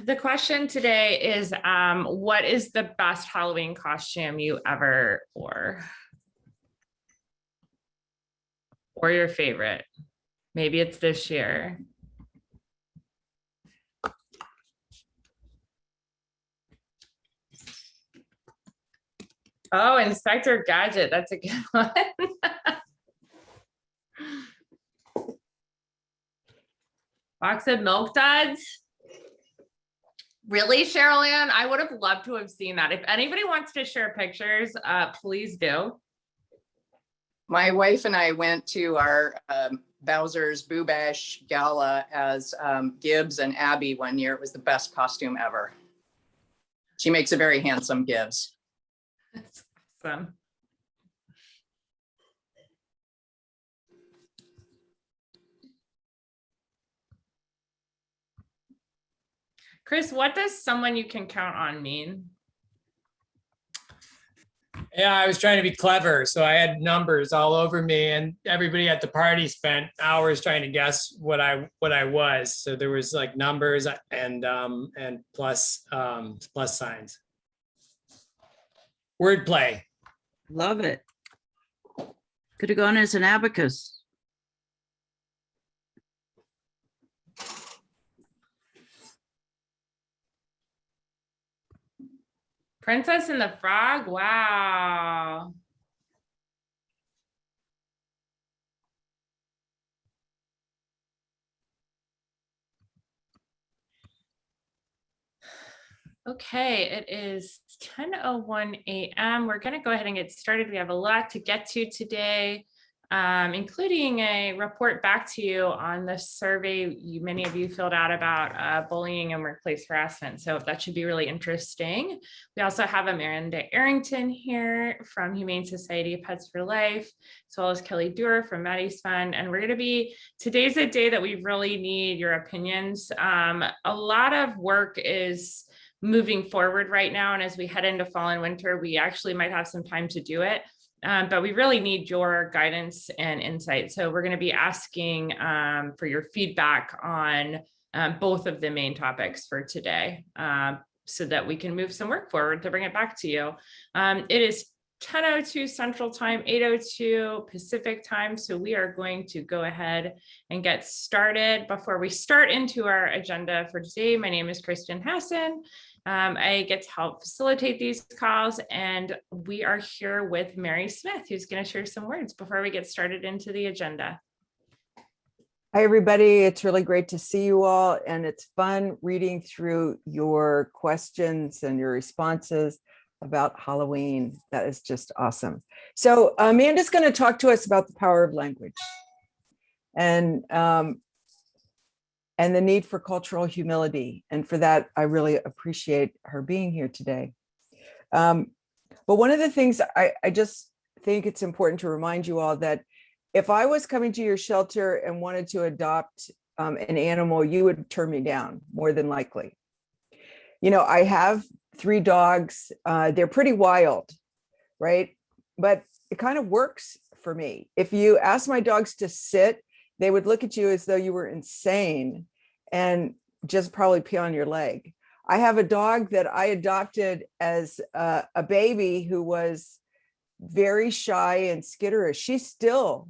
The question today is, what is the best Halloween costume you ever wore? Or your favorite? Maybe it's this year. Oh, Inspector Gadget, that's a good one. Box of Milk Duds. Really, Cheryl Ann? I would have loved to have seen that. If anybody wants to share pictures, please do. My wife and I went to our Bowser's Boo Bash gala as Gibbs and Abby one year. It was the best costume ever. She makes a very handsome Gibbs. That's awesome. Chris, what does someone you can count on mean? Yeah, I was trying to be clever, so I had numbers all over me, and everybody at the party spent hours trying to guess what I was. So there was like numbers and plus signs. Wordplay. Love it. Could have gone as an abacus. Princess and the Frog? Wow. Okay, it is 10:01 a.m. We're going to go ahead and get started. We have a lot to get to today, including a report back to you on the survey many of you filled out about bullying and workplace harassment. So that should be really interesting. We also have Amanda Arrington here from Humane Society of Pets for Life, as well as Kelly Dewar from Maddie's Fund. And today's a day that we really need your opinions. A lot of work is moving forward right now. And as we head into fall and winter, we actually might have some time to do it. But we really need your guidance and insight. So we're going to be asking for your feedback on both of the main topics for today, so that we can move some work forward to bring it back to you. It is 10:02 Central Time, 8:02 Pacific Time. So we are going to go ahead and get started. Before we start into our agenda for today, my name is Kristen Hassan. I get to help facilitate these calls, and we are here with Mary Smith, who's going to share some words before we get started into the agenda. Hi, everybody. It's really great to see you all, and it's fun reading through your questions and your responses about Halloween. That is just awesome. So Amanda's going to talk to us about the power of language and the need for cultural humility. And for that, I really appreciate her being here today. But one of the things I just think it's important to remind you all that if I was coming to your shelter and wanted to adopt an animal, you would turn me down more than likely. You know, I have 3 dogs. They're pretty wild, right? But it kind of works for me. If you ask my dogs to sit, they would look at you as though you were insane and just probably pee on your leg. I have a dog that I adopted as a baby who was very shy and skitterish. She's still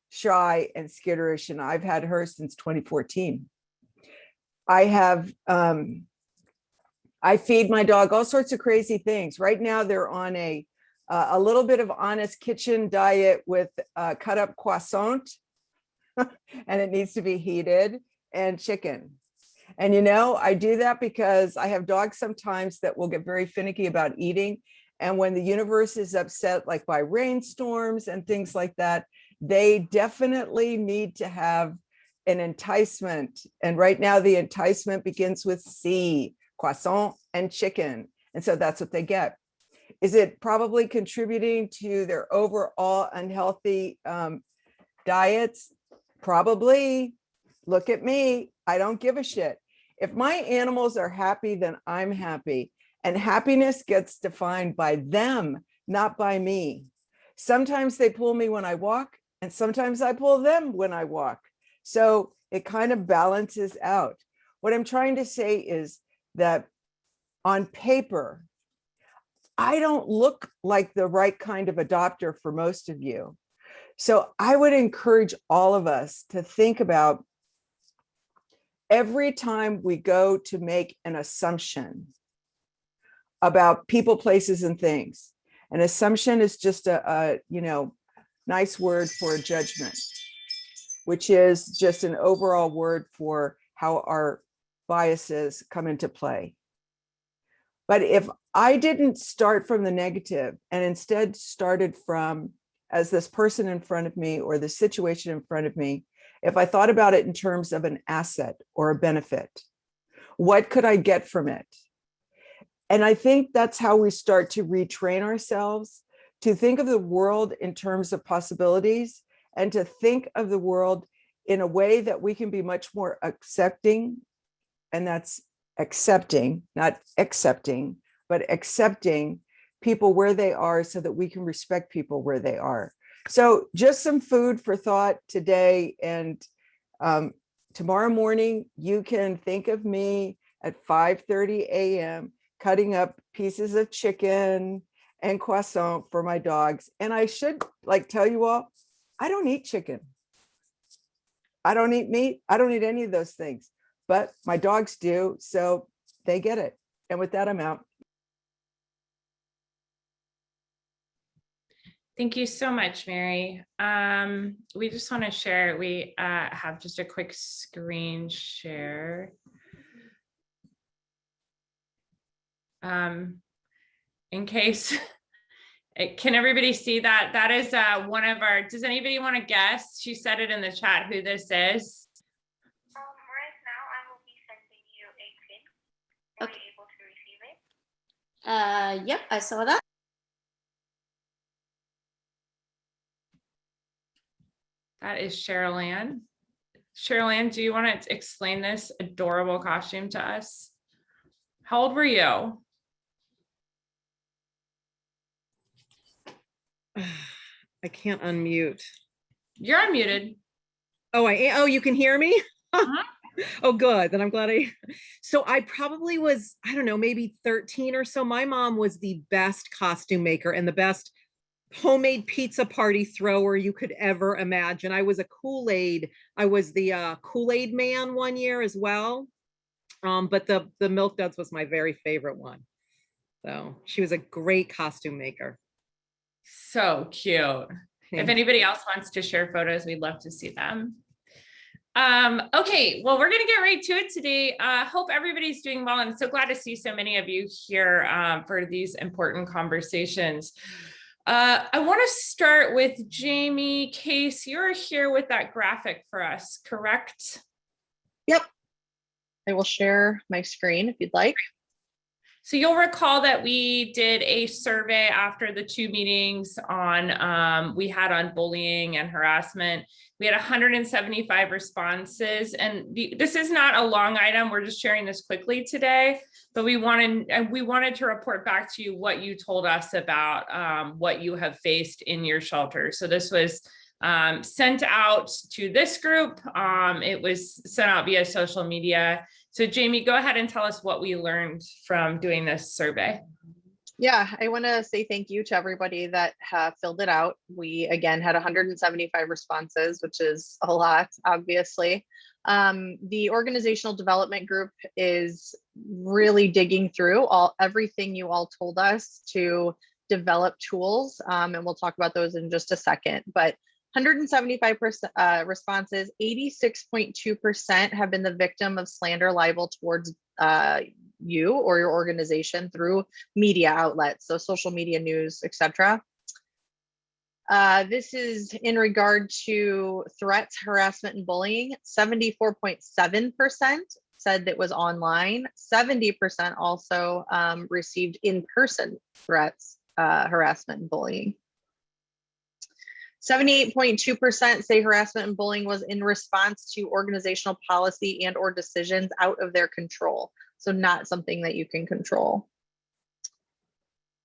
shy and skitterish, and I've had her since 2014. I feed my dog all sorts of crazy things. Right now, they're on a little bit of Honest Kitchen diet with cut up croissant, and it needs to be heated, and chicken. And, you know, I do that because I have dogs sometimes that will get very finicky about eating. And when the universe is upset, like by rainstorms and things like that, they definitely need to have an enticement. And right now the enticement begins with C, croissant and chicken. And so that's what they get. Is it probably contributing to their overall unhealthy diets? Probably. Look at me. I don't give a shit. If my animals are happy, then I'm happy. And happiness gets defined by them, not by me. Sometimes they pull me when I walk, and sometimes I pull them when I walk. So it kind of balances out. What I'm trying to say is that on paper, I don't look like the right kind of adopter for most of you. So I would encourage all of us to think about every time we go to make an assumption about people, places, and things. An assumption is just a nice word for a judgment, which is just an overall word for how our biases come into play. But if I didn't start from the negative and instead started from, as this person in front of me or the situation in front of me, if I thought about it in terms of an asset or a benefit, what could I get from it? And I think that's how we start to retrain ourselves to think of the world in terms of possibilities and to think of the world in a way that we can be much more accepting. And that's accepting, not accepting, but accepting people where they are so that we can respect people where they are. So just some food for thought today. And tomorrow morning, you can think of me at 5:30 a.m. cutting up pieces of chicken and croissant for my dogs. And I should tell you all, I don't eat chicken. I don't eat meat. I don't eat any of those things, but my dogs do. So they get it. And with that, I'm out. Thank you so much, Mary. We just want to share, we have just a quick screen share. In case, can everybody see that? That is one of our, does anybody want to guess? She said it in the chat who this is. Right now, I will be sending you a pin. Are you able to receive it? Yep, I saw that. That is Cheryl Ann. Cheryl Ann, do you want to explain this adorable costume to us? How old were you? I can't unmute. You're unmuted. Oh, you can hear me? Uh-huh. Oh, good. Then I'm glad so I probably was, I don't know, maybe 13 or so. My mom was the best costume maker and the best homemade pizza party thrower you could ever imagine. I was a Kool-Aid. I was the Kool-Aid man one year as well. But the Milk Duds was my very favorite one. So she was a great costume maker. So cute. If anybody else wants to share photos, we'd love to see them. Okay, well, we're going to get right to it today. Hope everybody's doing well. I'm so glad to see so many of you here for these important conversations. I want to start with Jamie. Case, you're here with that graphic for us, correct? Yep. I will share my screen if you'd like. So you'll recall that we did a survey after the 2 meetings on we had on bullying and harassment. We had 175 responses, and this is not a long item. We're just sharing this quickly today, but we wanted to report back to you what you told us about what you have faced in your shelter. So this was sent out to this group. It was sent out via social media. So Jamie, go ahead and tell us what we learned from doing this survey. Yeah, I want to say thank you to everybody that filled it out. We, again, had 175 responses, which is a lot, obviously. The organizational development group is really digging through everything you all told us to develop tools, and we'll talk about those in just a second. But 175 responses, 86.2% have been the victim of slander, libel towards you or your organization through media outlets, so social media, news, etc. This is in regard to threats, harassment, and bullying. 74.7% said that was online. 70% also received in-person threats, harassment, and bullying. 78.2% say harassment and bullying was in response to organizational policy and or decisions out of their control. So not something that you can control.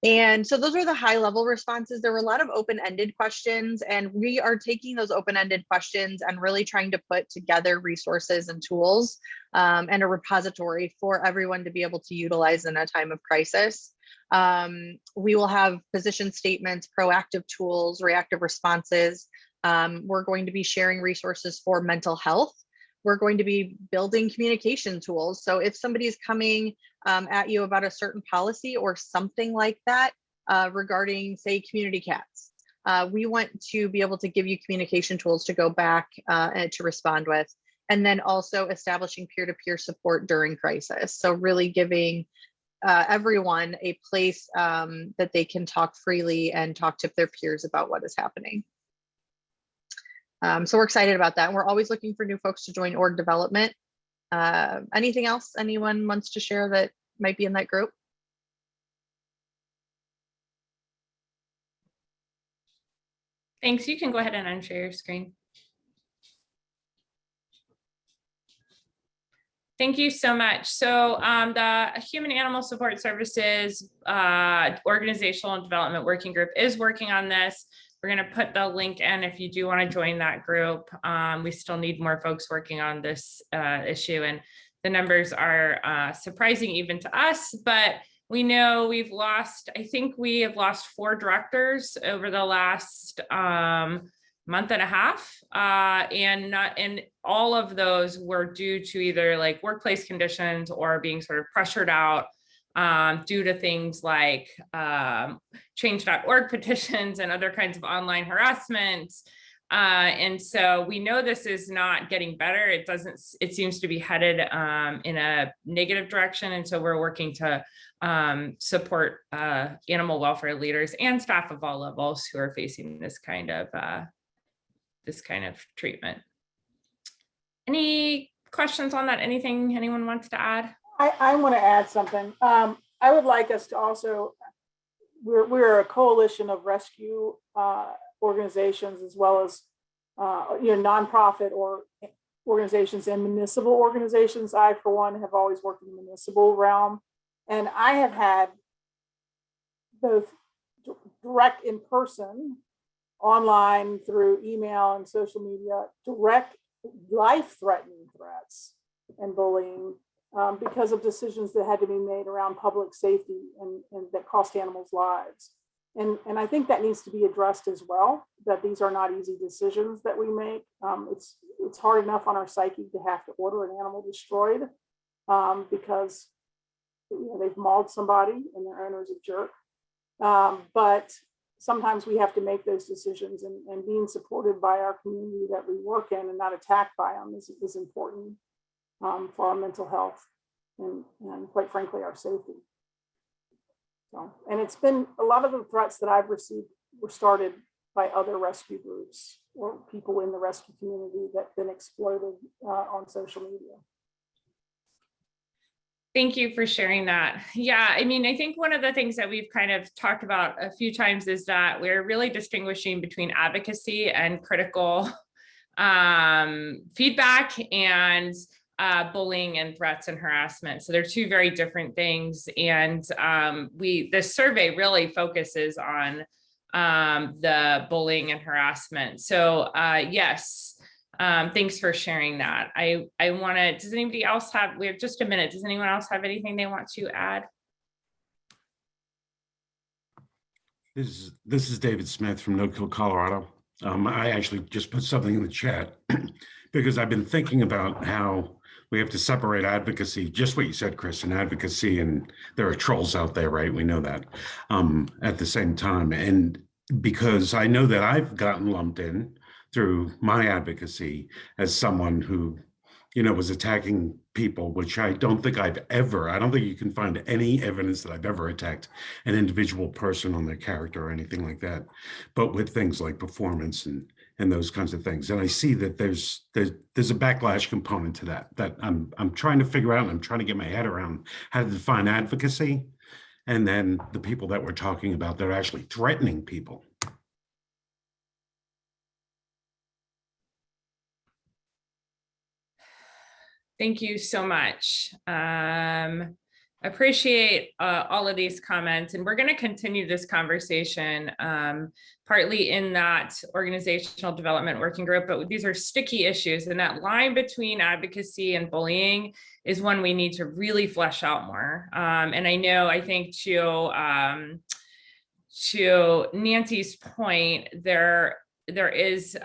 And so those are the high level responses. There were a lot of open-ended questions, and we are taking those open-ended questions and really trying to put together resources and tools and a repository for everyone to be able to utilize in a time of crisis. We will have position statements, proactive tools, reactive responses. We're going to be sharing resources for mental health. We're going to be building communication tools. So if somebody is coming at you about a certain policy or something like that regarding, say, community cats, we want to be able to give you communication tools to go back and to respond with. And then also establishing peer-to-peer support during crisis. So really giving everyone a place that they can talk freely and talk to their peers about what is happening. So we're excited about that. And we're always looking for new folks to join org development. Anything else anyone wants to share that might be in that group? Thanks. You can go ahead and unshare your screen. Thank you so much. So the Human Animal Support Services Organizational Development Working Group is working on this. We're going to put the link in if you do want to join that group. We still need more folks working on this issue, and the numbers are surprising even to us, but we know we've lost, I think we have lost 4 directors over the last month and a half, and all of those were due to either like workplace conditions or being sort of pressured out due to things like change.org petitions and other kinds of online harassment. And so we know this is not getting better. It seems to be headed in a negative direction. And so we're working to support animal welfare leaders and staff of all levels who are facing this kind of treatment. Any questions on that? Anything anyone wants to add? I want to add something. I would like us to also, we're a coalition of rescue organizations, as well as nonprofit or organizations and municipal organizations. I, for one, have always worked in the municipal realm, and I have had both direct in person, online, through email and social media, direct life-threatening threats and bullying because of decisions that had to be made around public safety and that cost animals lives. And I think that needs to be addressed as well, that these are not easy decisions that we make. It's hard enough on our psyche to have to order an animal destroyed because they've mauled somebody and their owner's a jerk. But sometimes we have to make those decisions, and being supported by our community that we work in and not attacked by them is important for our mental health and quite frankly, our safety. So, and it's been, a lot of the threats that I've received were started by other rescue groups or people in the rescue community that have been exploited on social media. Thank you for sharing that. Yeah, I mean, I think one of the things that we've kind of talked about a few times is that we're really distinguishing between advocacy and critical feedback and bullying and threats and harassment. So they're two very different things. And this survey really focuses on the bullying and harassment. So yes. Thanks for sharing that. I want to, does anybody else have, we have just a minute. Does anyone else have anything they want to add? This is David Smith from No Kill, Colorado. I actually just put something in the chat because I've been thinking about how we have to separate advocacy, just what you said, Chris, and advocacy, and there are trolls out there, right? We know that at the same time. And because I know that I've gotten lumped in through my advocacy as someone who, was attacking people, which I don't think I don't think you can find any evidence that I've ever attacked an individual person on their character or anything like that, but with things like performance and those kinds of things. And I see that there's a backlash component to that I'm trying to figure out, and I'm trying to get my head around how to define advocacy, and then the people that we're talking about that are actually threatening people. Thank you so much. I appreciate all of these comments, and we're going to continue this conversation partly in that organizational development working group, but these are sticky issues, and that line between advocacy and bullying is one we need to really flesh out more. And I think to Nancy's point, there is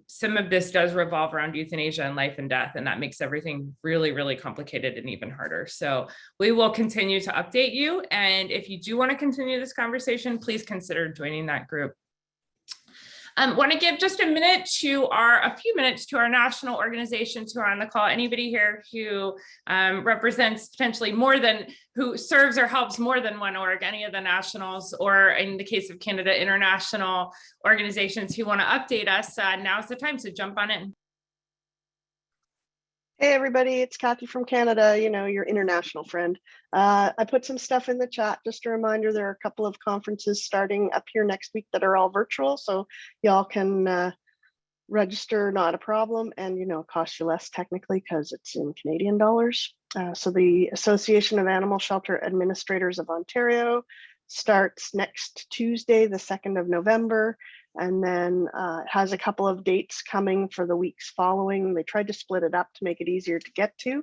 some of this does revolve around euthanasia and life and death, and that makes everything really, really complicated and even harder. So we will continue to update you. And if you do want to continue this conversation, please consider joining that group. Want to give just a few minutes to our national organizations who are on the call. Anybody here who represents potentially who serves or helps more than one org, any of the nationals, or in the case of Canada, international organizations who want to update us, now's the time to jump on in. Hey everybody, it's Kathy from Canada, your international friend. I put some stuff in the chat. Just a reminder, there are a couple of conferences starting up here next week that are all virtual, so y'all can register, not a problem, and it costs you less technically because it's in Canadian dollars. So the Association of Animal Shelter Administrators of Ontario starts next Tuesday, the 2nd of November. And then has a couple of dates coming for the weeks following. They tried to split it up to make it easier to get to.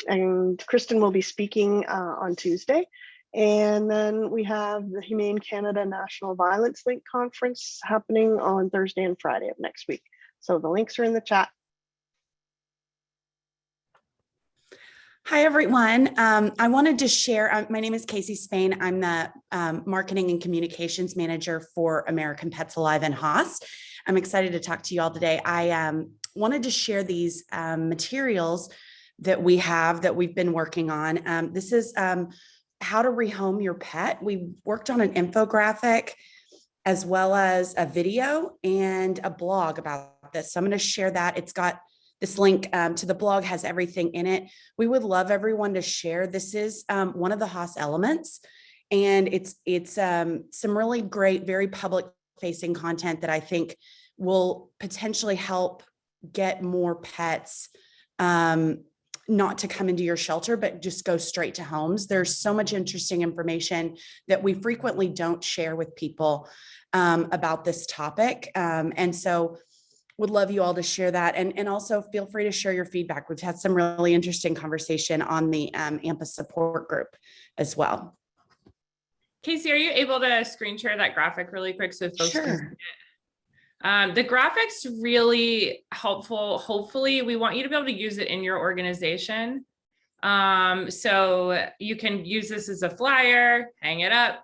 And Kristen will be speaking on Tuesday. And then we have the Humane Canada National Violence Link Conference happening on Thursday and Friday of next week. So the links are in the chat. Hi, everyone. I wanted to share, my name is Casey Spain. I'm the Marketing and Communications Manager for American Pets Alive and Haas. I'm excited to talk to you all today. I wanted to share these materials that we've been working on. This is how to rehome your pet. We worked on an infographic as well as a video and a blog about this. So I'm going to share that. It's got this link to the blog, has everything in it. We would love everyone to share. This is one of the Haas elements, and it's some really great, very public facing content that I think will potentially help get more pets not to come into your shelter, but just go straight to homes. There's so much interesting information that we frequently don't share with people about this topic. And so would love you all to share that. And also feel free to share your feedback. We've had some really interesting conversation on the AMPA support group as well. Casey, are you able to screen share that graphic really quick so folks can see it? The graphic's really helpful. Hopefully, we want you to be able to use it in your organization. So you can use this as a flyer, hang it up.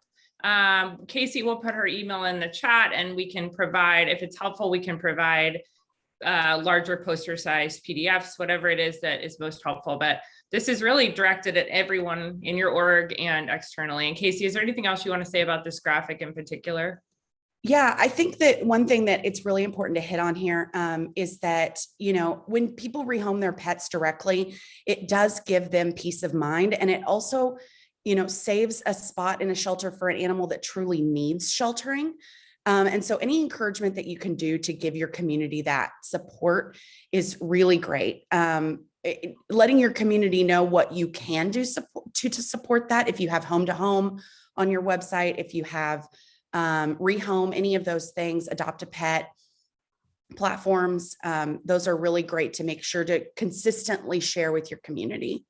Casey will put her email in the chat, and we can provide, if it's helpful, we can provide larger poster size PDFs, whatever it is that is most helpful. But this is really directed at everyone in your org and externally. And Casey, is there anything else you want to say about this graphic in particular? Yeah, I think that one thing that it's really important to hit on here is that, when people rehome their pets directly, it does give them peace of mind. And it also saves a spot in a shelter for an animal that truly needs sheltering. And so any encouragement that you can do to give your community that support is really great. Letting your community know what you can do to support that. If you have home to home on your website, if you have rehome, any of those things, adopt a pet platforms, those are really great to make sure to consistently share with your community.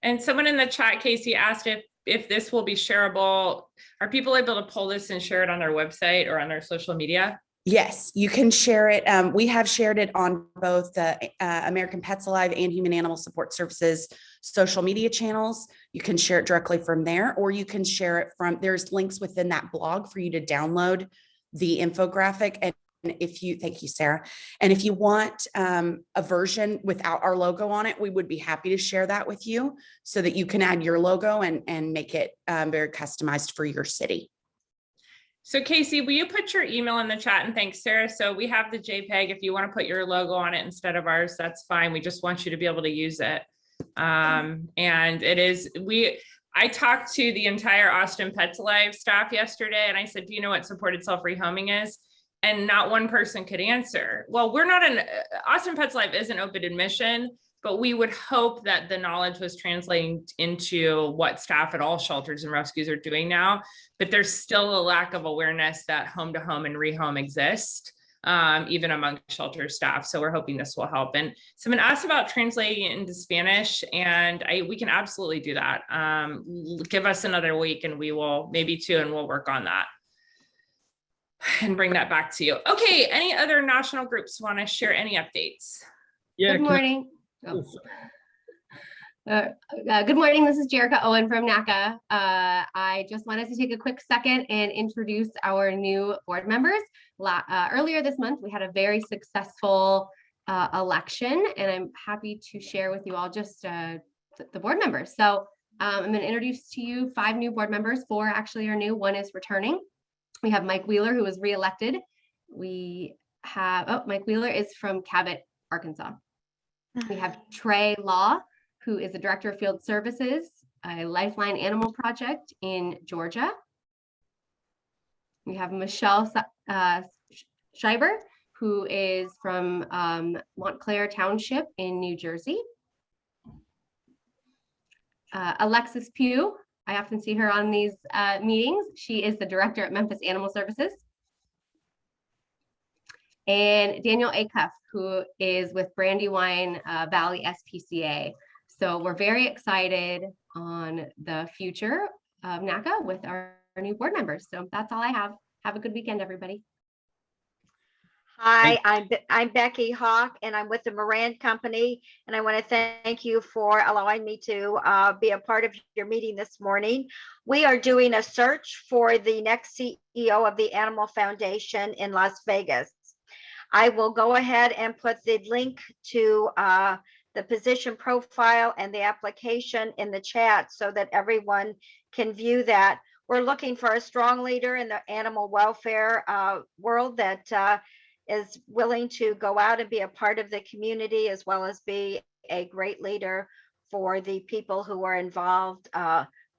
And someone in the chat, Casey, asked if this will be shareable. Are people able to pull this and share it on their website or on their social media? Yes, you can share it. We have shared it on both the American Pets Alive and Human Animal Support Services social media channels. You can share it directly from there, or you can share it there's links within that blog for you to download the infographic. And thank you, Sarah. And if you want a version without our logo on it, we would be happy to share that with you so that you can add your logo and make it very customized for your city. So Casey, will you put your email in the chat? And thanks, Sarah. So we have the JPEG. If you want to put your logo on it instead of ours, that's fine. We just want you to be able to use it. And I talked to the entire Austin Pets Alive staff yesterday, and I said, do you know what supported self-rehoming is? And not one person could answer. Well, Austin Pets Alive isn't open admission, but we would hope that the knowledge was translating into what staff at all shelters and rescues are doing now. But there's still a lack of awareness that home to home and rehome exist, even among shelter staff. So we're hoping this will help. And someone asked about translating it into Spanish, and we can absolutely do that. Give us another week and we will, maybe two, and we'll work on that and bring that back to you. Okay, any other national groups want to share any updates? Yeah. Good morning. Good morning. This is Jerica Owen from NACA. I just wanted to take a quick second and introduce our new board members. Earlier this month, we had a very successful election, and I'm happy to share with you all just the board members. So I'm going to introduce to you 5 new board members. 4 actually are new. 1 is returning. We have Mike Wheeler, who was reelected. We have, Mike Wheeler is from Cabot, Arkansas. We have Trey Law, who is the Director of Field Services, a Lifeline Animal Project in Georgia. We have Michelle Schreiber, who is from Montclair Township in New Jersey. Alexis Pugh, I often see her on these meetings. She is the Director at Memphis Animal Services. And Daniel Acuff, who is with Brandywine Valley SPCA. So we're very excited on the future of NACA with our new board members. So that's all I have. Have a good weekend, everybody. Hi, I'm Becky Hawk, and I'm with the Moran Company, and I want to thank you for allowing me to be a part of your meeting this morning. We are doing a search for the next CEO of the Animal Foundation in Las Vegas. I will go ahead and put the link to the position profile and the application in the chat so that everyone can view that. We're looking for a strong leader in the animal welfare world that is willing to go out and be a part of the community, as well as be a great leader for the people who are involved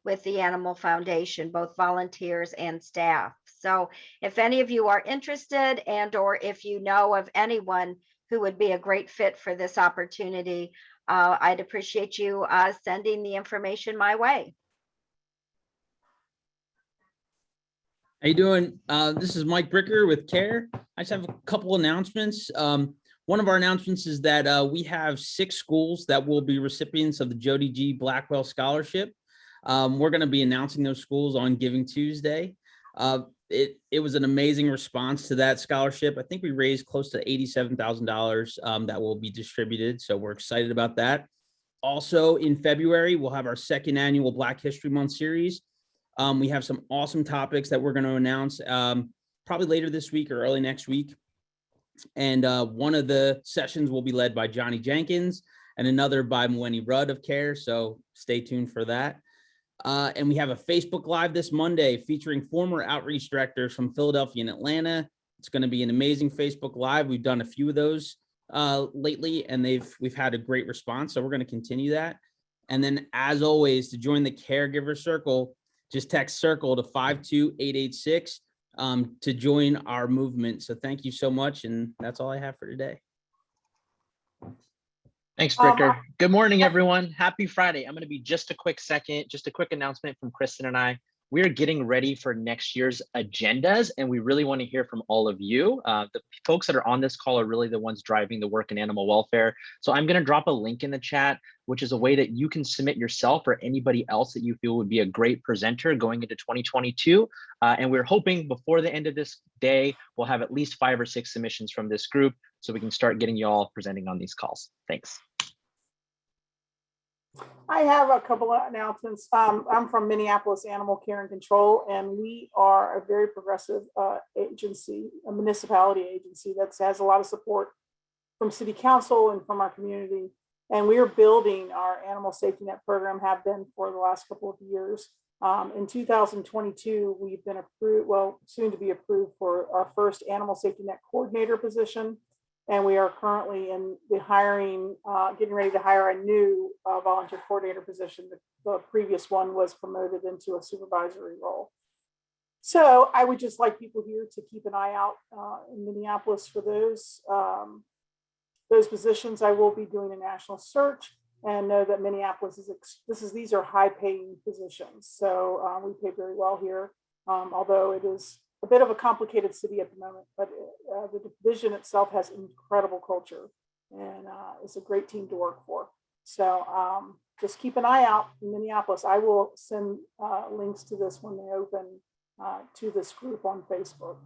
with the Animal Foundation, both volunteers and staff. So if any of you are interested, and or if you know of anyone who would be a great fit for this opportunity, I'd appreciate you sending the information my way. How you doing? This is Mike Bricker with CARE. I just have a couple announcements. One of our announcements is that we have 6 schools that will be recipients of the Jody G. Blackwell Scholarship. We're going to be announcing those schools on Giving Tuesday. It was an amazing response to that scholarship. I think we raised close to $87,000 that will be distributed. So we're excited about that. Also in February, we'll have our 2nd annual Black History Month series. We have some awesome topics that we're going to announce probably later this week or early next week. And one of the sessions will be led by Johnny Jenkins and another by Mwenny Rudd of CARE. So stay tuned for that. And we have a Facebook Live this Monday featuring former outreach directors from Philadelphia and Atlanta. It's going to be an amazing Facebook Live. We've done a few of those lately, and we've had a great response. So we're going to continue that. And then, as always, to join the Caregiver Circle, just text CIRCLE to 52886 to join our movement. So thank you so much. And that's all I have for today. Thanks, Bricker. Good morning, everyone. Happy Friday. I'm going to be just a quick announcement from Kristen and I. We are getting ready for next year's agendas, and we really want to hear from all of you. The folks that are on this call are really the ones driving the work in animal welfare. So I'm going to drop a link in the chat, which is a way that you can submit yourself or anybody else that you feel would be a great presenter going into 2022. And we're hoping before the end of this day, we'll have at least 5 or 6 submissions from this group so we can start getting you all presenting on these calls. Thanks. I have a couple of announcements. I'm from Minneapolis Animal Care and Control, and we are a very progressive agency, a municipality agency that has a lot of support from city council and from our community. And we are building our animal safety net program, have been for the last couple of years. In 2022, we've been approved, well, soon to be approved for our first animal safety net coordinator position. And we are currently in the hiring, getting ready to hire a new volunteer coordinator position. The previous one was promoted into a supervisory role. So I would just like people here to keep an eye out in Minneapolis for those those positions, I will be doing a national search, and know that Minneapolis these are high paying positions. So we pay very well here, although it is a bit of a complicated city at the moment, but the division itself has incredible culture, and it's a great team to work for. So just keep an eye out in Minneapolis. I will send links to this when they open to this group on Facebook.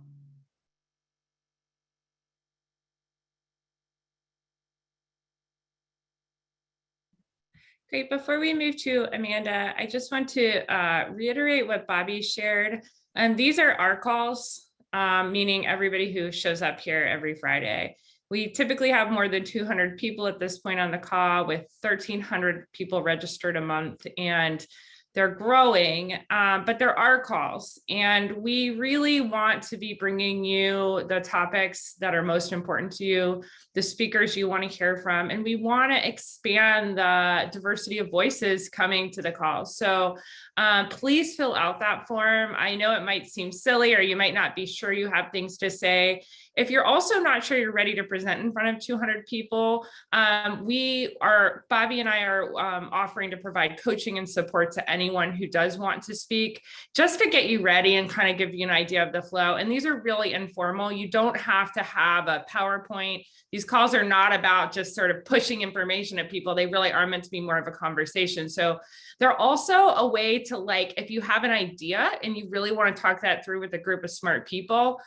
Great. Before we move to Amanda, I just want to reiterate what Bobby shared. And these are our calls, meaning everybody who shows up here every Friday. We typically have more than 200 people at this point on the call, with 1,300 people registered a month, and they're growing, but there are calls, and we really want to be bringing you the topics that are most important to you, the speakers you want to hear from, and we want to expand the diversity of voices coming to the call. So please fill out that form. I know it might seem silly, or you might not be sure you have things to say. If you're also not sure you're ready to present in front of 200 people, Bobby and I are offering to provide coaching and support to anyone who does want to speak, just to get you ready and kind of give you an idea of the flow. And these are really informal. You don't have to have a PowerPoint. These calls are not about just sort of pushing information at people. They really are meant to be more of a conversation. So they're also a way to, like, if you have an idea and you really want to talk that through with a group of smart people,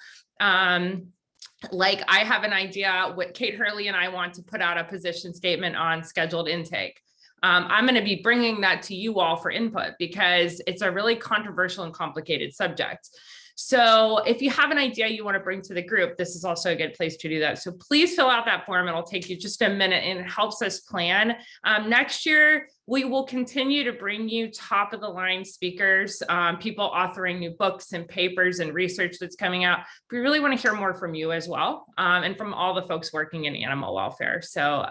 like I have an idea what Kate Hurley and I want to put out a position statement on scheduled intake. I'm going to be bringing that to you all for input, because it's a really controversial and complicated subject. So if you have an idea you want to bring to the group, this is also a good place to do that. So please fill out that form. It'll take you just a minute, and it helps us plan. Next year, we will continue to bring you top of the line speakers, people authoring new books and papers and research that's coming out. We really want to hear more from you as well, and from all the folks working in animal welfare. So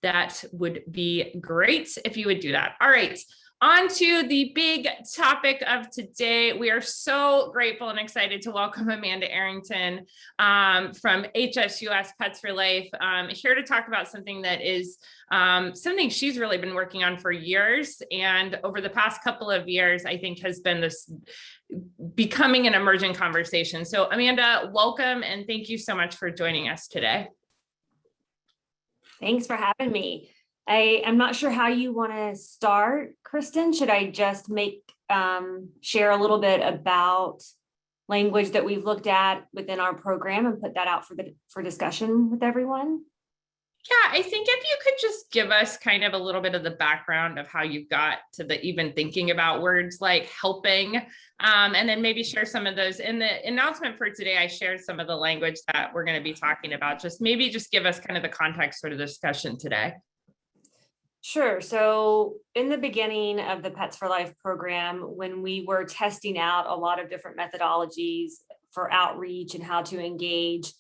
that would be great if you would do that. All right. On to the big topic of today. We are so grateful and excited to welcome Amanda Arrington from HSUS Pets for Life, here to talk about something that is something she's really been working on for years. And over the past couple of years, I think has been this becoming an emerging conversation. So Amanda, welcome, and thank you so much for joining us today. Thanks for having me. I'm not sure how you want to start, Kristen. Should I just share a little bit about language that we've looked at within our program and put that out for discussion with everyone? Yeah, I think if you could just give us kind of a little bit of the background of how you got to the even thinking about words like helping, and then maybe share some of those. In the announcement for today, I shared some of the language that we're going to be talking about. Just give us kind of the context for the discussion today. Sure. So in the beginning of the Pets for Life program, when we were testing out a lot of different methodologies for outreach and how to engage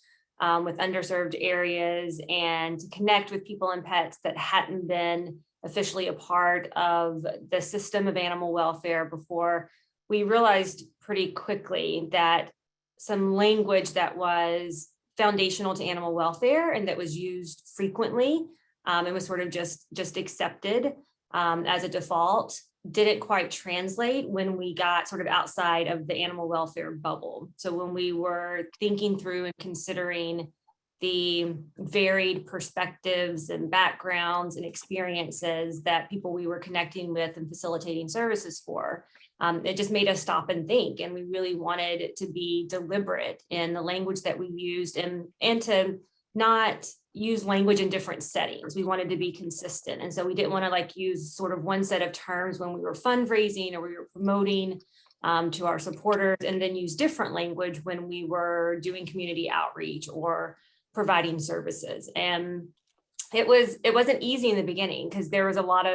with underserved areas and to connect with people and pets that hadn't been officially a part of the system of animal welfare before, we realized pretty quickly that some language that was foundational to animal welfare and that was used frequently, it was sort of just accepted as a default, didn't quite translate when we got sort of outside of the animal welfare bubble. So when we were thinking through and considering the varied perspectives and backgrounds and experiences that people we were connecting with and facilitating services for, it just made us stop and think. And we really wanted it to be deliberate in the language that we used and to not use language in different settings. We wanted to be consistent. And so we didn't want to use sort of one set of terms when we were fundraising or we were promoting to our supporters, and then use different language when we were doing community outreach or providing services. And it wasn't easy in the beginning because there are a lot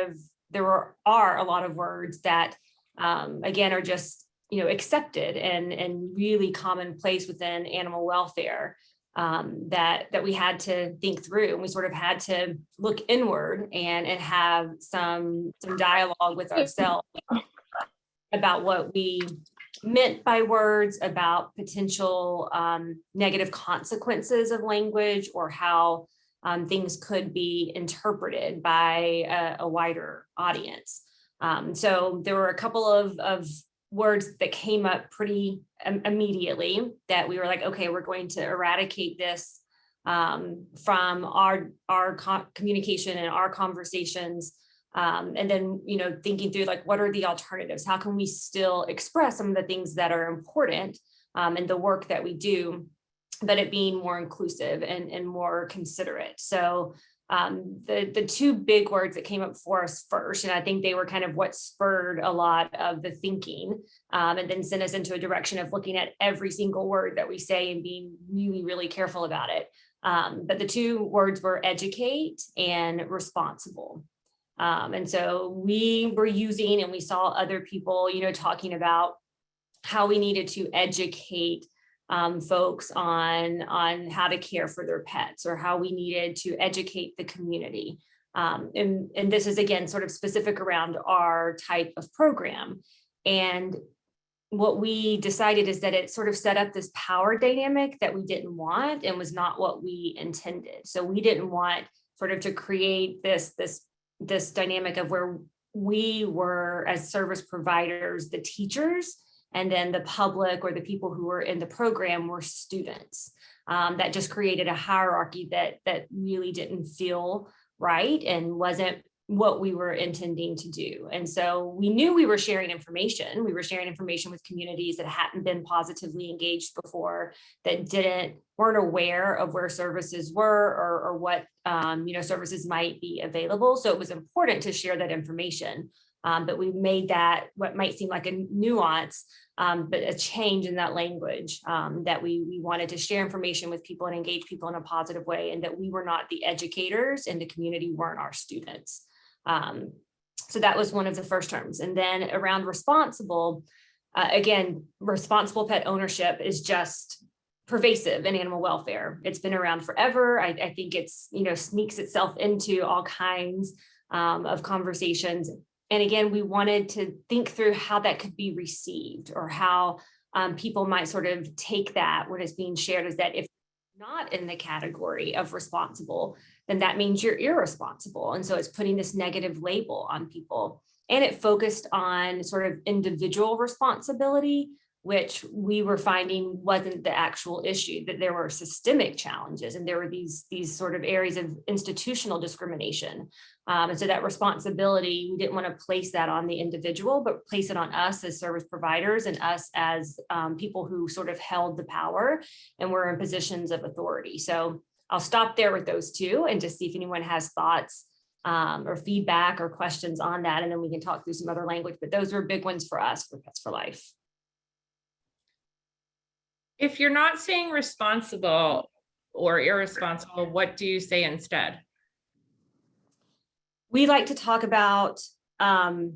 of words that again are just accepted and really commonplace within animal welfare, that we had to think through, and we sort of had to look inward and have some dialogue with ourselves about what we meant by words, about potential negative consequences of language, or how things could be interpreted by a wider audience. So there were a couple of words that came up pretty immediately that we were like, okay, we're going to eradicate this from our communication and our conversations. And then, thinking through like, what are the alternatives? How can we still express some of the things that are important in the work that we do, but it being more inclusive and more considerate? So the two big words that came up for us first, and I think they were kind of what spurred a lot of the thinking, and then sent us into a direction of looking at every single word that we say and being really, really careful about it. But the two words were educate and responsible. And so we were using, and we saw other people, talking about how we needed to educate folks on how to care for their pets, or how we needed to educate the community. And this is, again, sort of specific around our type of program. And what we decided is that it sort of set up this power dynamic that we didn't want and was not what we intended. So we didn't want sort of to create this dynamic of where we were, as service providers, the teachers, and then the public or the people who were in the program were students. That just created a hierarchy that really didn't feel right and wasn't what we were intending to do. And so we knew we were sharing information. We were sharing information with communities that hadn't been positively engaged before, that weren't aware of where services were or what services might be available. So it was important to share that information. But we made that what might seem like a nuance, but a change in that language, that we wanted to share information with people and engage people in a positive way, and that we were not the educators and the community weren't our students. So that was one of the first terms. And then around responsible, again, responsible pet ownership is just pervasive in animal welfare. It's been around forever. I think it's, sneaks itself into all kinds of conversations. And again, we wanted to think through how that could be received, or how people might sort of take that when it's being shared, is that if not in the category of responsible, then that means you're irresponsible. And so it's putting this negative label on people. And it focused on sort of individual responsibility, which we were finding wasn't the actual issue, that there were systemic challenges and there were these sort of areas of institutional discrimination. And so that responsibility, we didn't want to place that on the individual, but place it on us as service providers and us as people who sort of held the power and were in positions of authority. So I'll stop there with those two and just see if anyone has thoughts or feedback or questions on that. And then we can talk through some other language, but those were big ones for us for Pets for Life. If you're not saying responsible or irresponsible, what do you say instead? We like to talk about the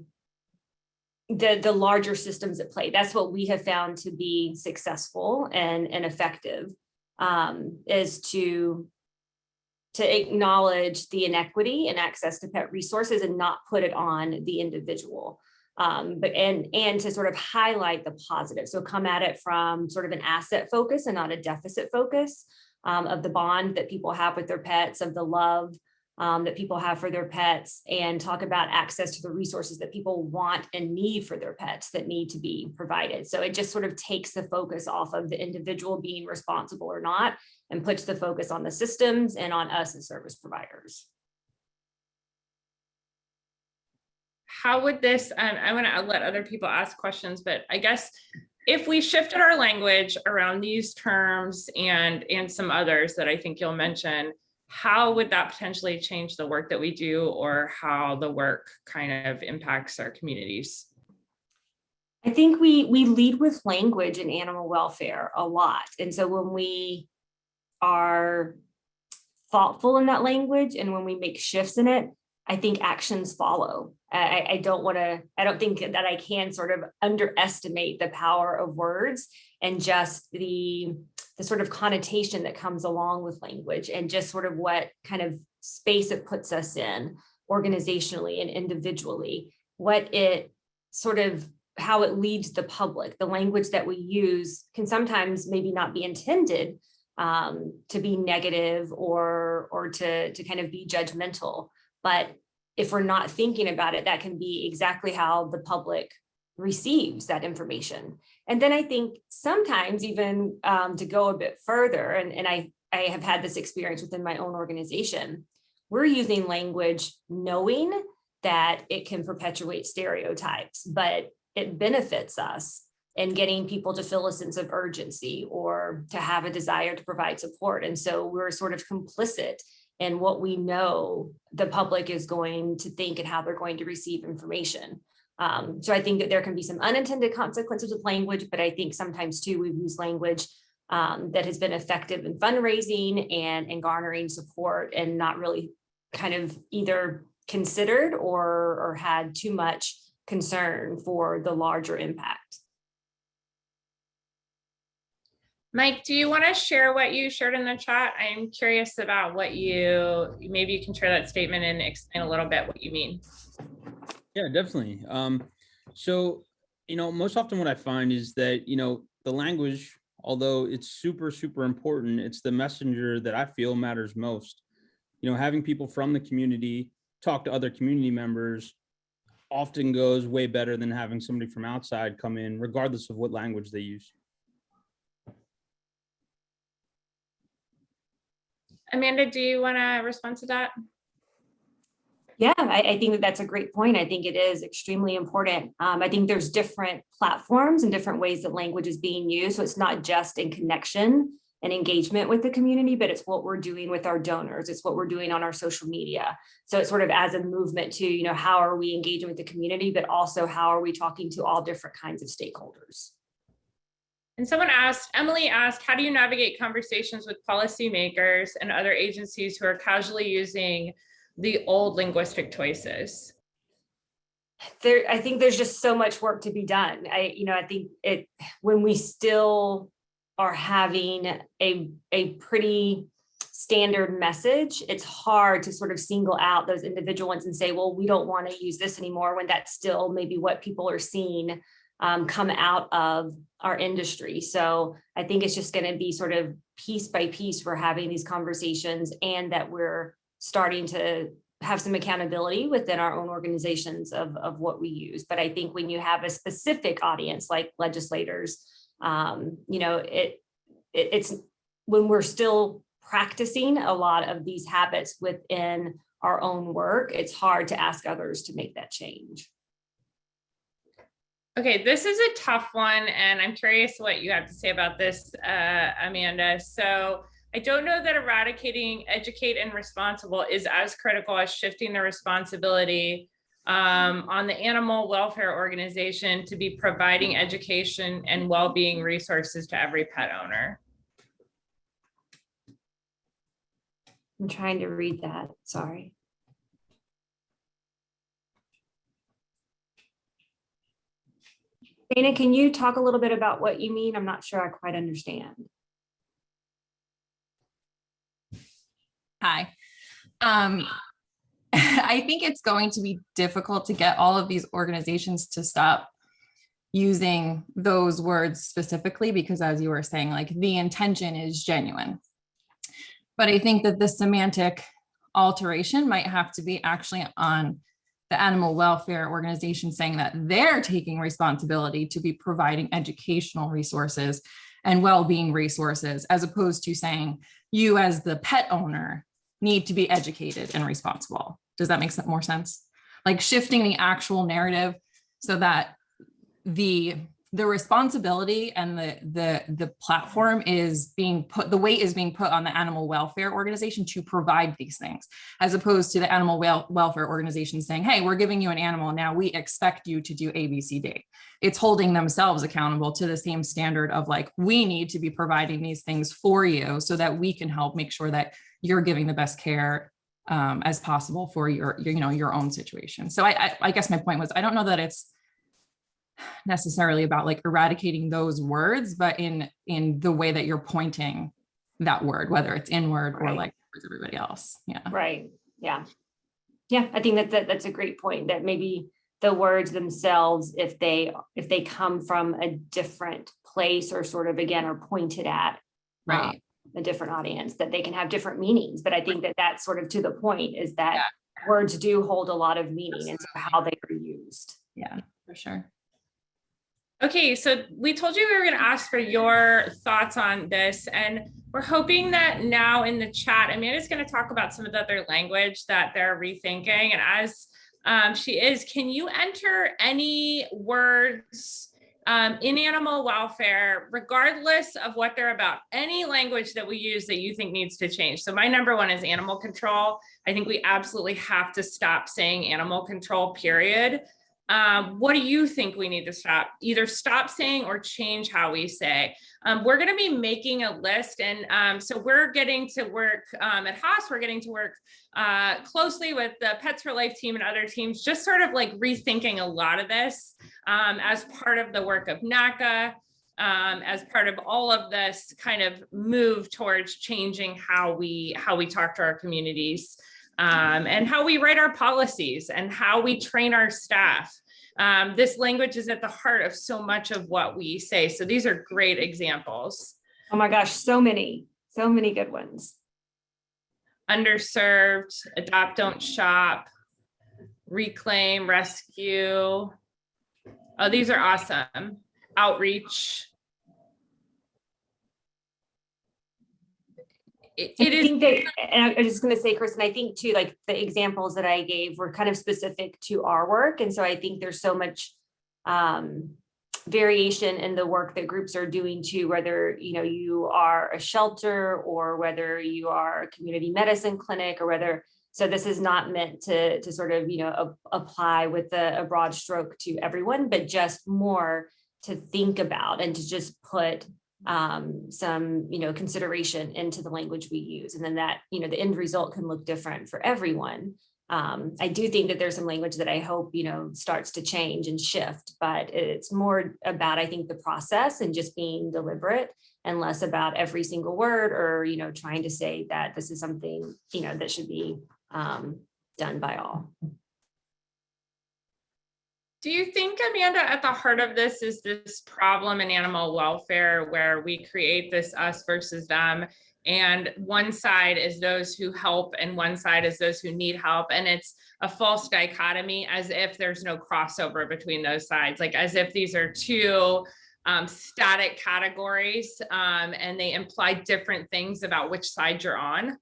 larger systems at play. That's what we have found to be successful and effective, is to acknowledge the inequity in access to pet resources and not put it on the individual. But to sort of highlight the positive. So come at it from sort of an asset focus and not a deficit focus, of the bond that people have with their pets, of the love that people have for their pets, and talk about access to the resources that people want and need for their pets that need to be provided. So it just sort of takes the focus off of the individual being responsible or not, and puts the focus on the systems and on us as service providers. How would this, I want to let other people ask questions, but I guess if we shifted our language around these terms and some others that I think you'll mention, how would that potentially change the work that we do, or how the work kind of impacts our communities? I think we lead with language in animal welfare a lot. And so when we are thoughtful in that language and when we make shifts in it, I think actions follow. I don't think that I can sort of underestimate the power of words and just the sort of connotation that comes along with language, and just sort of what kind of space it puts us in organizationally and individually, how it leads the public. The language that we use can sometimes maybe not be intended to be negative or to kind of be judgmental. But if we're not thinking about it, that can be exactly how the public receives that information. And then I think sometimes even to go a bit further, and I have had this experience within my own organization, we're using language knowing that it can perpetuate stereotypes, but it benefits us in getting people to feel a sense of urgency or to have a desire to provide support. And so we're sort of complicit in what we know the public is going to think and how they're going to receive information. So I think that there can be some unintended consequences with language, but I think sometimes too, we've used language that has been effective in fundraising and garnering support and not really kind of either considered or had too much concern for the larger impact. Mike, do you want to share what you shared in the chat? I'm curious about what maybe you can share that statement and explain a little bit what you mean. Yeah, definitely. So, most often what I find is that, the language, although it's super, super important, it's the messenger that I feel matters most. Having people from the community talk to other community members often goes way better than having somebody from outside come in, regardless of what language they use. Amanda, do you want to respond to that? Yeah, I think that that's a great point. I think it is extremely important. I think there's different platforms and different ways that language is being used. So it's not just in connection and engagement with the community, but it's what we're doing with our donors. It's what we're doing on our social media. So it's sort of as a movement to, how are we engaging with the community, but also how are we talking to all different kinds of stakeholders? And Emily asked, how do you navigate conversations with policymakers and other agencies who are casually using the old linguistic choices? I think there's just so much work to be done. I think when we still are having a pretty standard message, it's hard to sort of single out those individual ones and say, well, we don't want to use this anymore, when that's still maybe what people are seeing come out of our industry. So I think it's just going to be sort of piece by piece, we're having these conversations, and that we're starting to have some accountability within our own organizations of what we use. But I think when you have a specific audience like legislators, it's when we're still practicing a lot of these habits within our own work, it's hard to ask others to make that change. Okay, this is a tough one, and I'm curious what you have to say about this, Amanda. So I don't know that eradicating educate and responsible is as critical as shifting the responsibility on the animal welfare organization to be providing education and well-being resources to every pet owner. I'm trying to read that, sorry. Dana, can you talk a little bit about what you mean? I'm not sure I quite understand. Hi. I think it's going to be difficult to get all of these organizations to stop using those words specifically, because as you were saying, like, the intention is genuine. But I think that the semantic alteration might have to be actually on the animal welfare organization, saying that they're taking responsibility to be providing educational resources and well-being resources, as opposed to saying you as the pet owner need to be educated and responsible. Does that make more sense? Like shifting the actual narrative so that the responsibility and the platform is being put, the weight is being put on the animal welfare organization to provide these things, as opposed to the animal welfare organization saying, hey, we're giving you an animal, now we expect you to do A, B, C, D. It's holding themselves accountable to the same standard of like, we need to be providing these things for you so that we can help make sure that you're giving the best care as possible for your own situation. So I guess my point was, I don't know that it's necessarily about like eradicating those words, but in the way that you're pointing that word, whether it's inward or like towards everybody else. Yeah. Right. Yeah. Yeah. I think that's a great point, that maybe the words themselves, if they come from a different place or sort of, again, are pointed at, right, a different audience, that they can have different meanings. But I think that that's sort of to the point, is that words do hold a lot of meaning, and so how they are used. Yeah, for sure. Okay, so we told you we were going to ask for your thoughts on this, and we're hoping that now in the chat, Amanda's going to talk about some of the other language that they're rethinking. And as she is, can you enter any words in animal welfare, regardless of what they're about, any language that we use that you think needs to change? So my number one is animal control. I think we absolutely have to stop saying animal control, period. What do you think we need to either stop saying or change how we say? We're going to be making a list, and so we're getting to work at Haas. We're getting to work closely with the Pets for Life team and other teams, just sort of like rethinking a lot of this as part of the work of NACA, as part of all of this kind of move towards changing how we talk to our communities. And how we write our policies and how we train our staff. This language is at the heart of so much of what we say. So these are great examples. Oh my gosh, so many good ones. Underserved, adopt, don't shop, reclaim, rescue. Oh, these are awesome. Outreach. I think that, and I was just going to say, Kristen, I think too, like the examples that I gave were kind of specific to our work. And so I think there's so much variation in the work that groups are doing too, whether, you are a shelter or whether you are a community medicine clinic, or whether, so this is not meant to sort of, apply with a broad stroke to everyone, but just more to think about and to just put some, consideration into the language we use. And then that, the end result can look different for everyone. I do think that there's some language that I hope, starts to change and shift, but it's more about, I think, the process and just being deliberate, and less about every single word or, trying to say that this is something, that should be done by all. Do you think, Amanda, at the heart of this is this problem in animal welfare where we create this us versus them, and one side is those who help and one side is those who need help, and it's a false dichotomy, as if there's no crossover between those sides, like as if these are two static categories and they imply different things about which side you're on?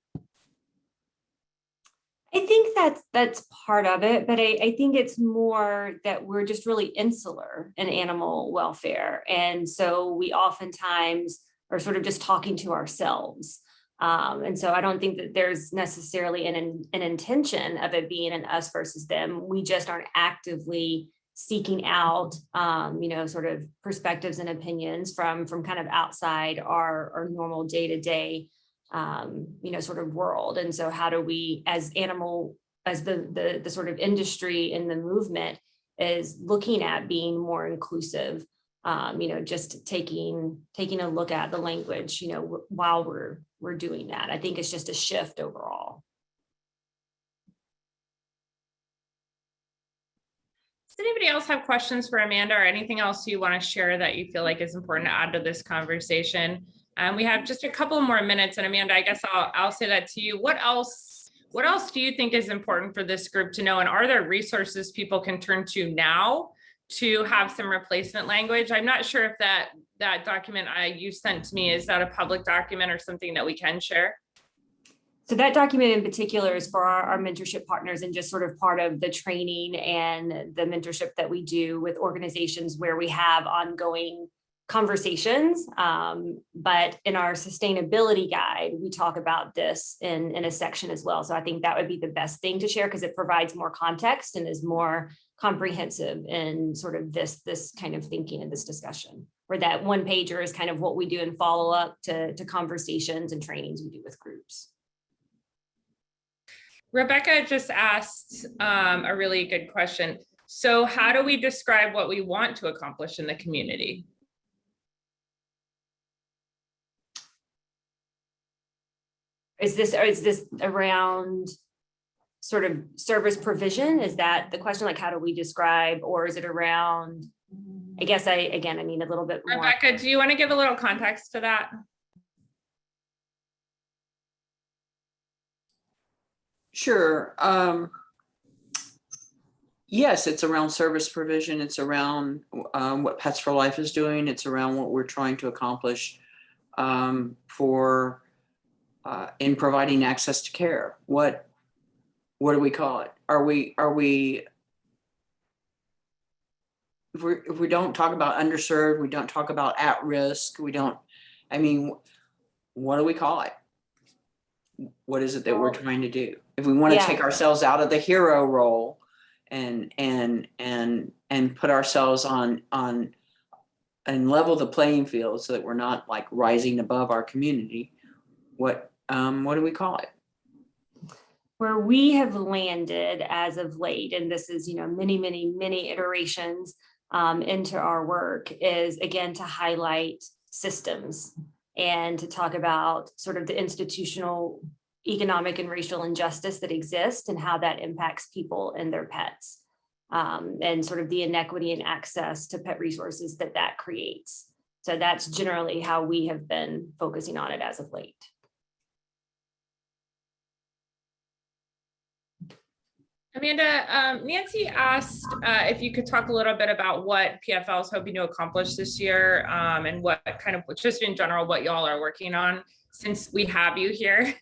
I think that's part of it, but I think it's more that we're just really insular in animal welfare. And so we oftentimes are sort of just talking to ourselves. And so I don't think that there's necessarily an intention of it being an us versus them. We just aren't actively seeking out, sort of perspectives and opinions from kind of outside our normal day-to-day sort of world. And so how do we, as the sort of industry in the movement is looking at being more inclusive, just taking a look at the language, while we're doing that. I think it's just a shift overall. Does anybody else have questions for Amanda, or anything else you want to share that you feel like is important to add to this conversation? We have just a couple more minutes, and Amanda, I guess I'll say that to you. What else do you think is important for this group to know? And are there resources people can turn to now to have some replacement language? I'm not sure if that document you sent to me, is that a public document or something that we can share? So that document in particular is for our mentorship partners, and just sort of part of the training and the mentorship that we do with organizations where we have ongoing conversations. But in our sustainability guide, we talk about this in a section as well. So I think that would be the best thing to share, because it provides more context and is more comprehensive in sort of this kind of thinking and this discussion, where that one pager is kind of what we do in follow up to conversations and trainings we do with groups. Rebecca just asked a really good question. So how do we describe what we want to accomplish in the community? Is this around sort of service provision? Is that the question? Like, how do we describe, or is it around, I guess I need a little bit more. Rebecca, do you want to give a little context to that? Sure. Yes, it's around service provision. It's around what Pets for Life is doing. It's around what we're trying to accomplish for in providing access to care. What do we call it? Are we if we don't talk about underserved, we don't talk about at risk, we don't, I mean, what do we call it? What is it that we're trying to do? If we want to take ourselves out of the hero role and put ourselves on and level the playing field so that we're not like rising above our community, what do we call it? Where we have landed as of late, and this is, many iterations into our work, is again to highlight systems and to talk about sort of the institutional, economic, and racial injustice that exists and how that impacts people and their pets, and sort of the inequity in access to pet resources that creates. So that's generally how we have been focusing on it as of late. Amanda, Nancy asked if you could talk a little bit about what PFL is hoping to accomplish this year, and what kind of, just in general, what y'all are working on since we have you here.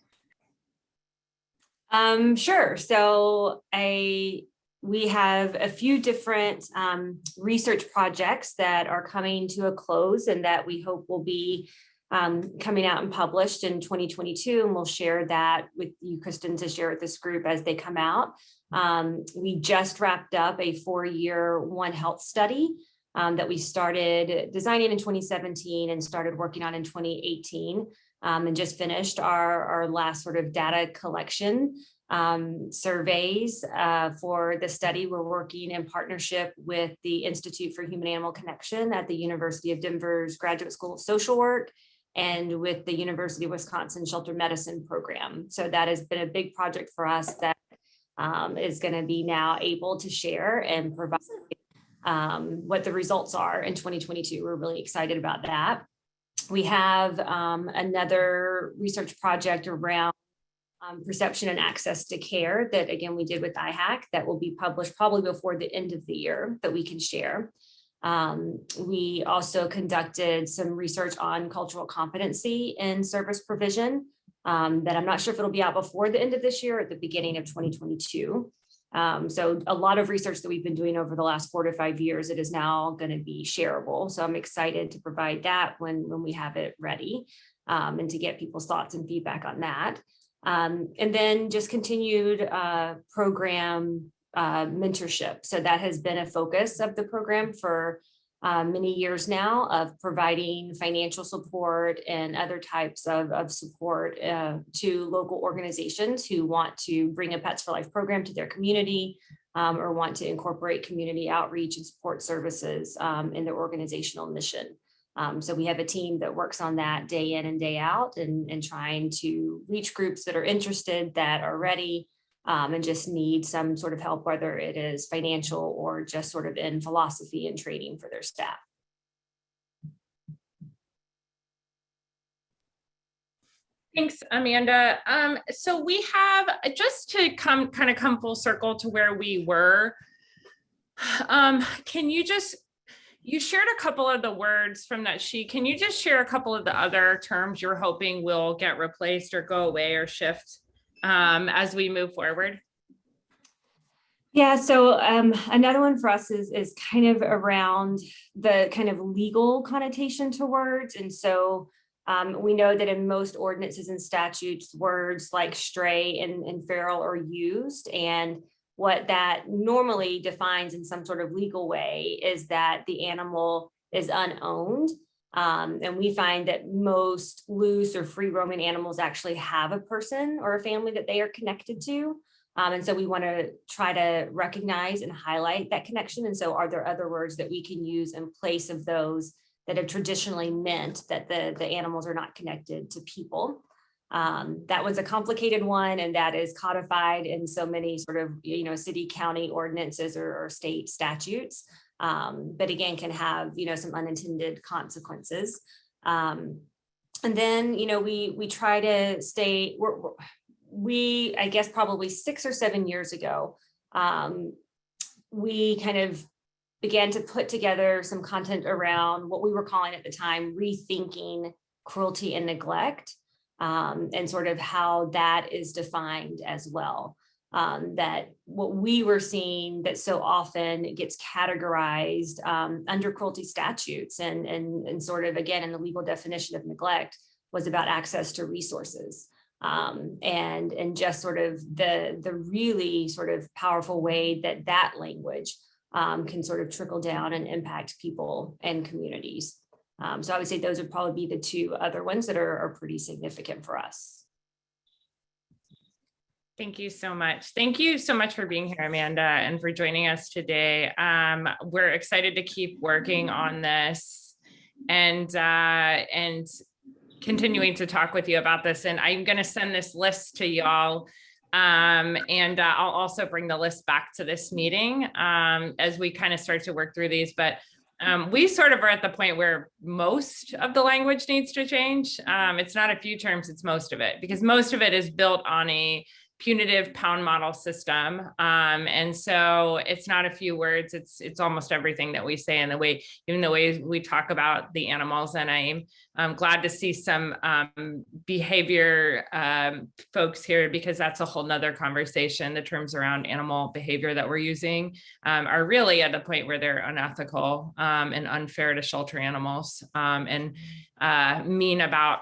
Sure. So we have a few different research projects that are coming to a close and that we hope will be coming out and published in 2022. And we'll share that with you, Kristen, to share with this group as they come out. We just wrapped up a 4-year One Health study that we started designing in 2017 and started working on in 2018, and just finished our last sort of data collection surveys for the study. We're working in partnership with the Institute for Human Animal Connection at the University of Denver's Graduate School of Social Work and with the University of Wisconsin Shelter Medicine program. So that has been a big project for us that is going to be now able to share and provide what the results are in 2022. We're really excited about that. We have another research project around perception and access to care that, again, we did with IHAC that will be published probably before the end of the year that we can share. We also conducted some research on cultural competency in service provision that I'm not sure if it'll be out before the end of this year or at the beginning of 2022. So a lot of research that we've been doing over the last 4 to 5 years, it is now going to be shareable. So I'm excited to provide that when we have it ready, and to get people's thoughts and feedback on that. And then just continued program mentorship. So that has been a focus of the program for many years now, of providing financial support and other types of support to local organizations who want to bring a Pets for Life program to their community, or want to incorporate community outreach and support services in their organizational mission. So we have a team that works on that day in and day out, and trying to reach groups that are interested, that are ready, and just need some sort of help, whether it is financial or just sort of in philosophy and training for their staff. Thanks, Amanda. So we have, just to come full circle to where we were, can you just, you shared a couple of the words from that sheet. Can you just share a couple of the other terms you're hoping will get replaced or go away or shift as we move forward? Yeah, so another one for us is kind of around the kind of legal connotation to words. And so we know that in most ordinances and statutes, words like stray and feral are used. And what that normally defines in some sort of legal way is that the animal is unowned. And we find that most loose or free roaming animals actually have a person or a family that they are connected to. And so we want to try to recognize and highlight that connection. And so are there other words that we can use in place of those that have traditionally meant that the animals are not connected to people? That was a complicated one, and that is codified in so many sort of, city, county ordinances or state statutes, but again, can have, some unintended consequences. And then, we try to stay, we, I guess probably 6 or 7 years ago, we kind of began to put together some content around what we were calling at the time rethinking cruelty and neglect, and sort of how that is defined as well. That what we were seeing that so often gets categorized under cruelty statutes and sort of, again, in the legal definition of neglect, was about access to resources. And just sort of the really sort of powerful way that that language can sort of trickle down and impact people and communities. So I would say those would probably be the two other ones that are pretty significant for us. Thank you so much. Thank you so much for being here, Amanda, and for joining us today. We're excited to keep working on this and continuing to talk with you about this. And I'm going to send this list to y'all. And I'll also bring the list back to this meeting as we kind of start to work through these. But we sort of are at the point where most of the language needs to change. It's not a few terms, it's most of it, because most of it is built on a punitive pound model system. And so it's not a few words, it's almost everything that we say, and even the way we talk about the animals. And I'm glad to see some behavior folks here, because that's a whole nother conversation. The terms around animal behavior that we're using are really at the point where they're unethical and unfair to shelter animals, and mean about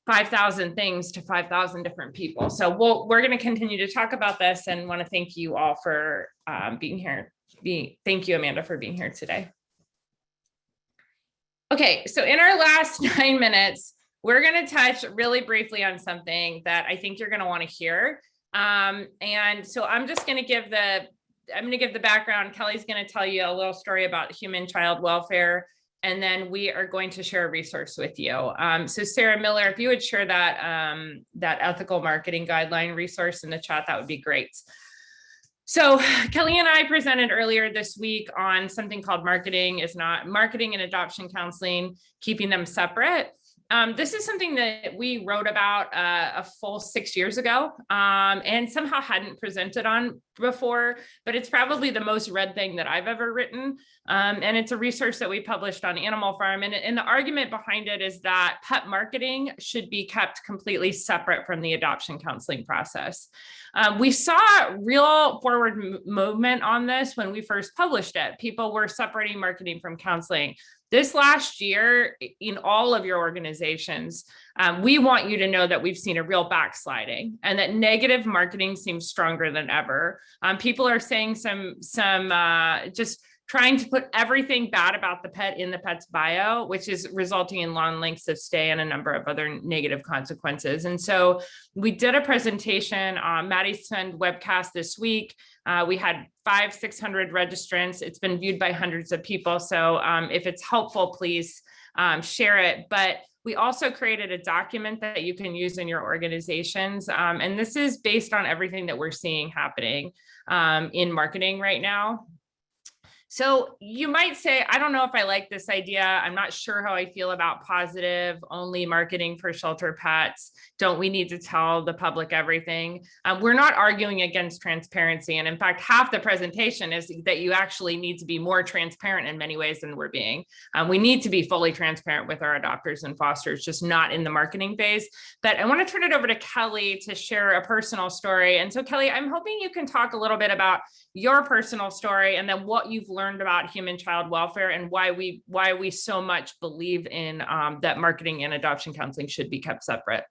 5,000 things to 5,000 different people. So we're going to continue to talk about this, and want to thank you all for being here. Thank you, Amanda, for being here today. Okay, so in our last 9 minutes, we're going to touch really briefly on something that I think you're going to want to hear. And so I'm just going to give the background. Kelly's going to tell you a little story about human child welfare, and then we are going to share a resource with you. So Sarah Miller, if you would share that ethical marketing guideline resource in the chat, that would be great. So Kelly and I presented earlier this week on something called marketing and adoption counseling, keeping them separate. This is something that we wrote about a full 6 years ago, and somehow hadn't presented on before, but it's probably the most read thing that I've ever written. And it's a resource that we published on Animal Farm. And the argument behind it is that pet marketing should be kept completely separate from the adoption counseling process. We saw real forward movement on this when we first published it. People were separating marketing from counseling. This last year, in all of your organizations, we want you to know that we've seen a real backsliding, and that negative marketing seems stronger than ever. People are saying some just trying to put everything bad about the pet in the pet's bio, which is resulting in long lengths of stay and a number of other negative consequences. And so we did a presentation on Maddie's webcast this week. We had 500-600 registrants. It's been viewed by hundreds of people. So if it's helpful, please share it. But we also created a document that you can use in your organizations. And this is based on everything that we're seeing happening in marketing right now. So you might say, I don't know if I like this idea. I'm not sure how I feel about positive only marketing for shelter pets. Don't we need to tell the public everything? We're not arguing against transparency. And in fact, half the presentation is that you actually need to be more transparent in many ways than we're being. We need to be fully transparent with our adopters and fosters, just not in the marketing phase. But I want to turn it over to Kelly to share a personal story. And so Kelly, I'm hoping you can talk a little bit about your personal story, and then what you've learned about human child welfare, and why we so much believe in that marketing and adoption counseling should be kept separate.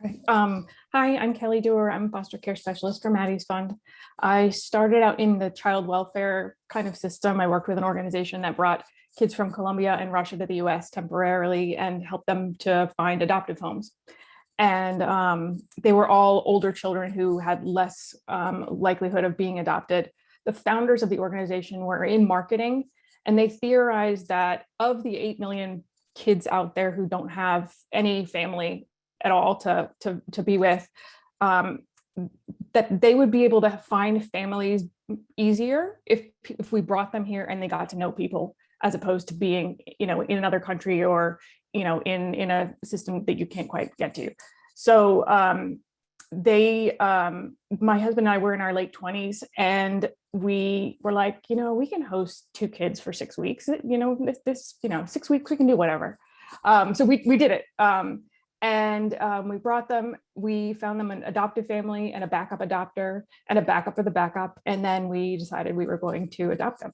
Okay. Hi, I'm Kelly Dewar. I'm a foster care specialist for Maddie's Fund. I started out in the child welfare kind of system. I worked with an organization that brought kids from Colombia and Russia to the US temporarily and helped them to find adoptive homes. And they were all older children who had less likelihood of being adopted. The founders of the organization were in marketing, and they theorized that of the 8 million kids out there who don't have any family at all to be with, that they would be able to find families easier if we brought them here and they got to know people, as opposed to being, in another country or, in a system that you can't quite get to. So they, my husband and I were in our late 20s, and we were like, we can host 2 kids for 6 weeks. 6 weeks, we can do whatever. So we did it. We brought them, we found them an adoptive family and a backup adopter and a backup for the backup. And then we decided we were going to adopt them.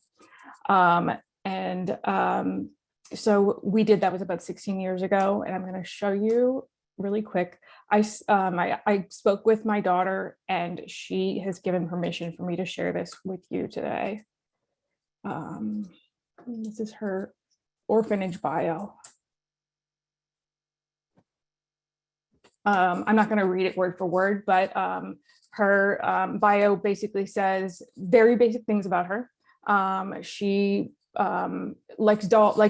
So we did, that was about 16 years ago. And I'm going to show you really quick. I spoke with my daughter, and she has given permission for me to share this with you today. This is her Orphanage Bio. I'm not going to read it word for word, but her bio basically says very basic things about her. She likes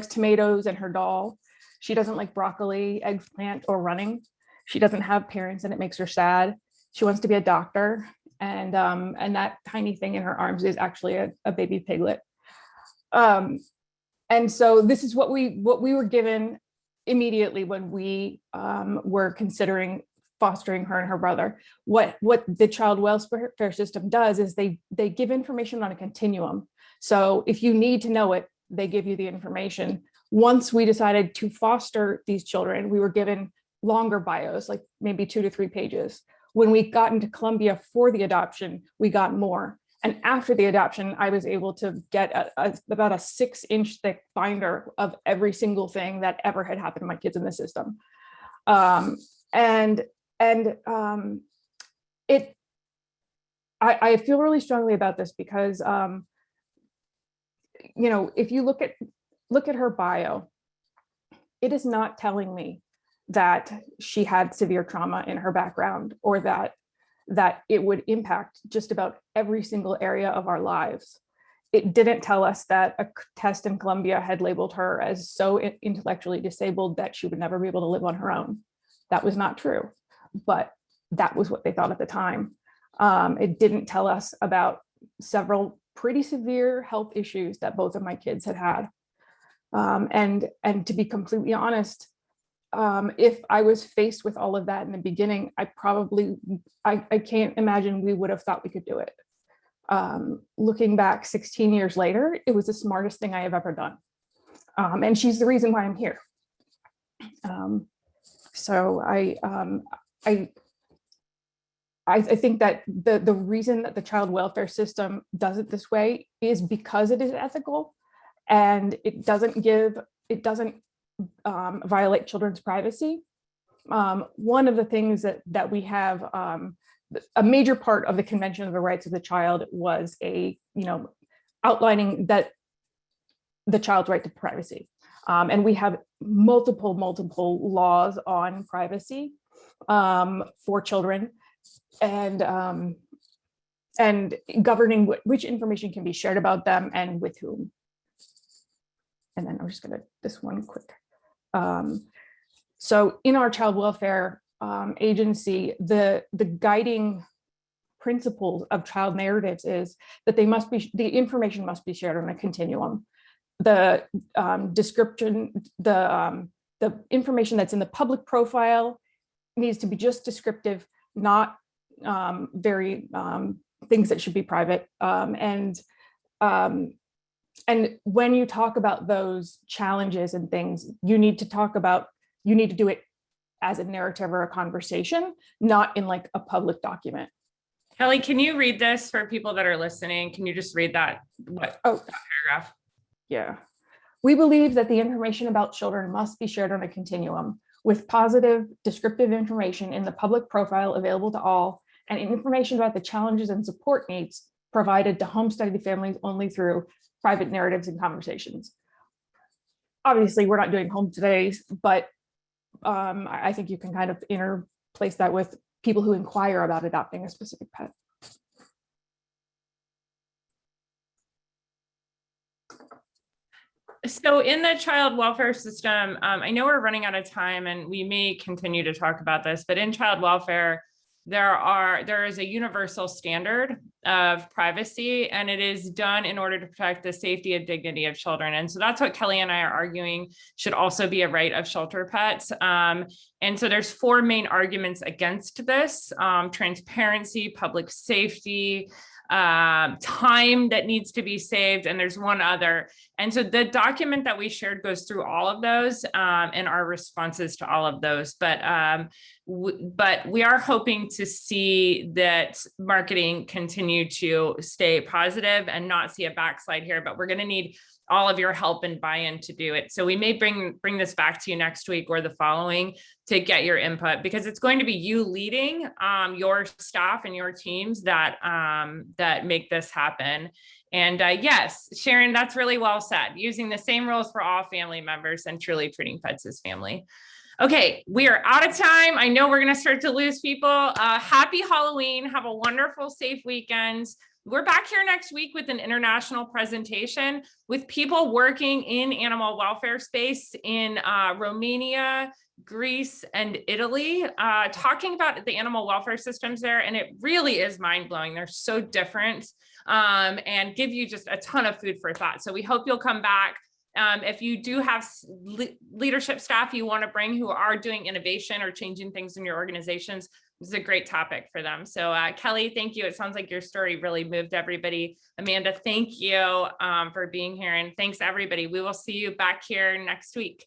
tomatoes and her doll. She doesn't like broccoli, eggplant, or running. She doesn't have parents, and it makes her sad. She wants to be a doctor, and that tiny thing in her arms is actually a baby piglet. And so this is what we were given immediately when we were considering fostering her and her brother. What the child welfare system does is they give information on a continuum. So if you need to know it, they give you the information. Once we decided to foster these children, we were given longer bios, like maybe 2 to 3 pages. When we got into Columbia for the adoption, we got more. And after the adoption, I was able to get about a 6-inch thick binder of every single thing that ever had happened to my kids in the system. I feel really strongly about this because, if you look at her bio, it is not telling me that she had severe trauma in her background, or that it would impact just about every single area of our lives. It didn't tell us that a test in Columbia had labeled her as so intellectually disabled that she would never be able to live on her own. That was not true, but that was what they thought at the time. It didn't tell us about several pretty severe health issues that both of my kids had. And to be completely honest, if I was faced with all of that in the beginning, I can't imagine we would have thought we could do it. Looking back 16 years later, it was the smartest thing I have ever done. And she's the reason why I'm here. So I think that the reason that the child welfare system does it this way is because it is ethical, and it doesn't violate children's privacy. One of the things that we have, a major part of the Convention of the Rights of the Child was outlining that the child's right to privacy. And we have multiple laws on privacy for children, and governing which information can be shared about them and with whom. And then I'm just gonna, this one quick. So in our child welfare agency, the guiding principles of child narratives is that the information must be shared on a continuum. The description, the information that's in the public profile needs to be just descriptive, not very things that should be private. And when you talk about those challenges and things, you need to do it as a narrative or a conversation, not in like a public document. Kelly, can you read this for people that are listening? Can you just read that paragraph? Yeah. We believe that the information about children must be shared on a continuum, with positive, descriptive information in the public profile available to all, and information about the challenges and support needs provided to home study families only through private narratives and conversations. Obviously, we're not doing home studies, but I think you can kind of interplace that with people who inquire about adopting a specific pet. So in the child welfare system, I know we're running out of time and we may continue to talk about this, but in child welfare, there is a universal standard of privacy, and it is done in order to protect the safety and dignity of children. And so that's what Kelly and I are arguing should also be a right of shelter pets. And so there's 4 main arguments against this: transparency, public safety, time that needs to be saved, and there's one other. And so the document that we shared goes through all of those and our responses to all of those. But we are hoping to see that marketing continue to stay positive and not see a backslide here, but we're going to need all of your help and buy-in to do it. So we may bring this back to you next week or the following to get your input, because it's going to be you leading your staff and your teams that make this happen. And yes, Sharon, that's really well said. Using the same rules for all family members and truly treating pets as family. Okay, we are out of time. I know we're going to start to lose people. Happy Halloween. Have a wonderful, safe weekend. We're back here next week with an international presentation with people working in animal welfare space in Romania, Greece, and Italy, talking about the animal welfare systems there. And it really is mind-blowing. They're so different and give you just a ton of food for thought. So we hope you'll come back. If you do have leadership staff you want to bring who are doing innovation or changing things in your organizations, this is a great topic for them. So Kelly, thank you. It sounds like your story really moved everybody. Amanda, thank you for being here. And thanks everybody. We will see you back here next week.